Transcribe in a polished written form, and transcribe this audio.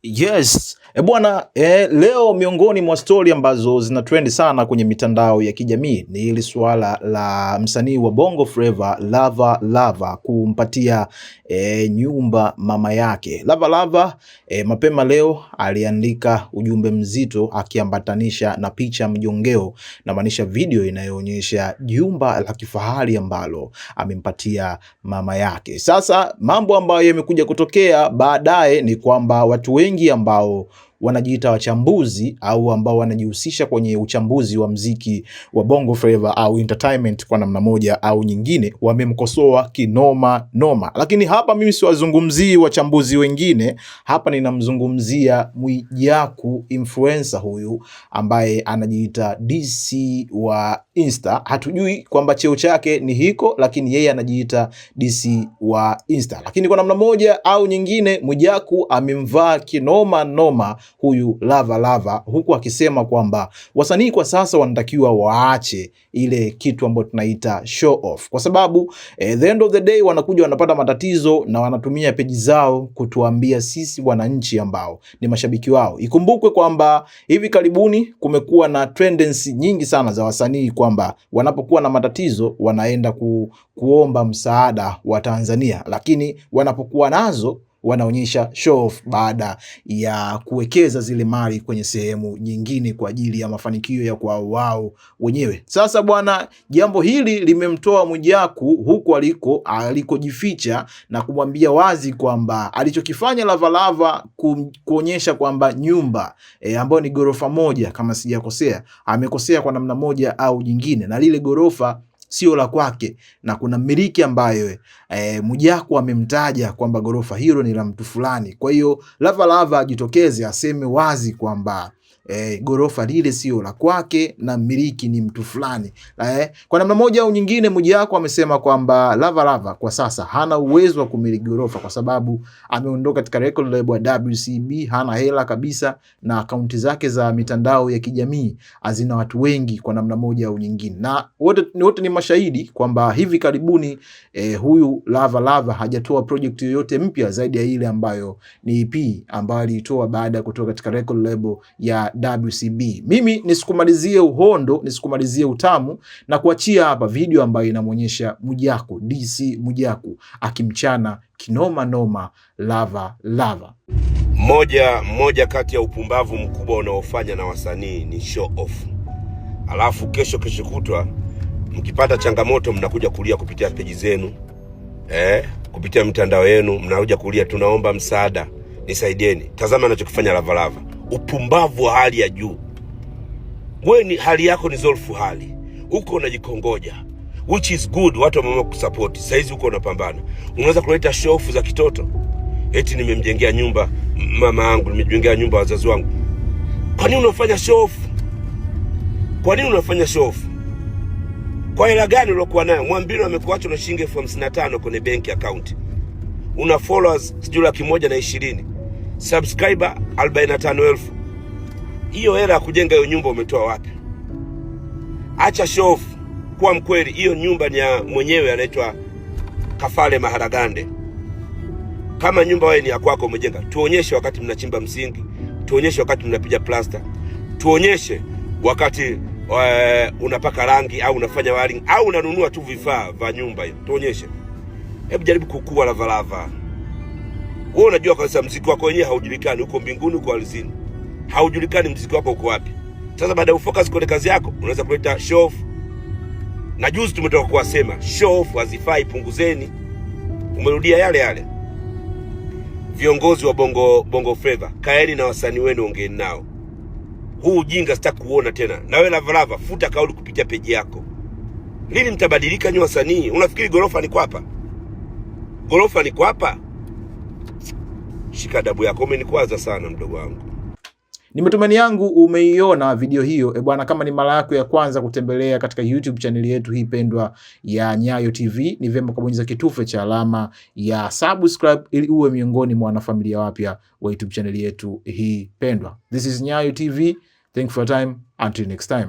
Yes, bwana, leo miongoni mwa story ambazo zina trend sana kwenye mitandao ya kijamii ni hili swala la msanii wa Bongo Flava Lava Lava kumpatia nyumba mama yake. Lava Lava mapema leo aliandika ujumbe mzito akiambatanisha na picha mjongeo, na maanisha video inayoonyesha jumba la kifahari ambalo amempatia mama yake. Sasa mambo ambayo yamekuja kutokea baadaye ni kwamba watu wengi ambao wanajiita wachambuzi au ambao wanajihusisha kwenye uchambuzi wa mziki wa Bongo Flava au entertainment kwa namna moja au nyingine wamemkosoa kinoma noma. Lakini hapa mimi siwazungumzii wachambuzi wengine, hapa ninamzungumzia Mwijaku, influencer huyu ambaye anajiita DC wa Insta. Hatujui kwamba cheo chake ni hiko, lakini yeye anajiita DC wa Insta. Lakini kwa namna moja au nyingine Mwijaku amemvaa kinoma noma huyu Lava Lava, huku akisema kwamba wasanii kwa sasa wanatakiwa waache ile kitu ambacho tunaita show off, kwa sababu the end of the day wanakuja wanapata matatizo na wanatumia peji zao kutuambia sisi wananchi ambao ni mashabiki wao. Ikumbukwe kwamba hivi karibuni kumekuwa na tendency nyingi sana za wasanii kwamba wanapokuwa na matatizo wanaenda kuomba msaada wa Tanzania, lakini wanapokuwa nazo wanaonyesha show off baada ya kuwekeza zile mali kwenye sehemu nyingine kwa ajili ya mafanikio ya kwa wao wenyewe. Sasa bwana, jambo hili limemtoa Mwijaku huko alikojificha na kumwambia wazi kwamba alichokifanya Lava Lava kuonyesha kwamba nyumba ambayo ni gorofa moja kama sijakosea, amekosea kwa namna moja au nyingine, na lile gorofa sio la kwake, na kuna mmiliki ambaye Mwijaku amemtaja kwamba gorofa hilo ni la mtu fulani. Kwa hiyo Lava Lava ajitokeze aseme wazi kwamba gorofa lile sio la kwake na mmiliki ni mtu fulani. Kwa namna moja au nyingine Mwijaku amesema kwamba Lava Lava kwa sasa hana uwezo wa kumiliki gorofa kwa sababu ameondoka katika record label ya WCB, hana hela kabisa, na akaunti zake za mitandao ya kijamii hazina watu wengi kwa namna moja au nyingine. Na wote ni mashahidi kwamba hivi karibuni huyu Lava Lava hajatoa project yoyote mpya zaidi ya ile ambayo ni EP ambayo alitoa baada ya kutoka katika record label ya WCB. Mimi nisikumalizie uhondo, nisikumalizie utamu, na kuachia hapa video ambayo inamuonyesha Mwijaku, DC Mwijaku akimchana kinoma noma Lava Lava. Moja kati ya upumbavu mkubwa unaofanya na wasanii ni show off. Alafu kesho kutwa mkipata changamoto mnakuja kulia kupitia peji zenu, kupitia mitandao yenu mnakuja kulia, tunaomba msaada, nisaidieni. Tazama anachokifanya Lava Lava. Upumbavu wa hali ya juu. Wewe ni hali yako ni zolfu hali, uko unajikongoja, which is good, watu wameamua kusupport. Saizi uko unapambana, unaweza kuleta show off za kitoto, eti nimemjengea nyumba mama yangu, nimejengea nyumba wazazi wangu. Kwa nini unafanya show off? Kwa nini unafanya show off? Kwa hela gani ulokuwa nayo? Mwambino amekuacha na shilingi 55 kwenye bank account, una followers sijui 120, subscriber 45,000. Hiyo hela ya kujenga hiyo nyumba umetoa wapi? Acha show off, kwa mkweli hiyo nyumba ni ya mwenyewe, anaitwa Kafale Maharagande. Kama nyumba wewe ni ya kwako umejenga, tuonyeshe wakati mnachimba msingi, tuonyeshe wakati mnapiga plaster, tuonyeshe wakati unapaka rangi au unafanya wiring au unanunua tu vifaa vya nyumba hiyo, tuonyeshe. Hebu jaribu kukua Lava Lava. Wewe unajua kabisa mziki wako wenyewe haujulikani, uko mbinguni uko ardhini. Haujulikani mziki wako uko wapi. Sasa baada ya ufocus kwenye kazi yako, unaweza kuleta show off. Na juzi tumetoka kuwasema show off hazifai, punguzeni. Umerudia yale. Viongozi wa Bongo Flava, kaeni na wasanii wenu, ongeeni nao. Huu ujinga sitaki kuona tena. Na wewe Lava Lava, futa kauli kupitia peji yako. Lini mtabadilika nyi wasanii? Unafikiri gorofa ni kwapa? Gorofa ni kwapa? Shika adabu yako, umenikwaza sana mdogo wangu. Ni matumaini yangu umeiona video hiyo. Bwana, kama ni mara yako ya kwanza kutembelea katika YouTube channel yetu hii pendwa ya Nyayo TV, ni vyema kubonyeza kitufe cha alama ya subscribe ili uwe miongoni mwa wanafamilia wapya wa YouTube channel yetu hii pendwa. This is Nyayo TV. Thank you for your time. Until next time.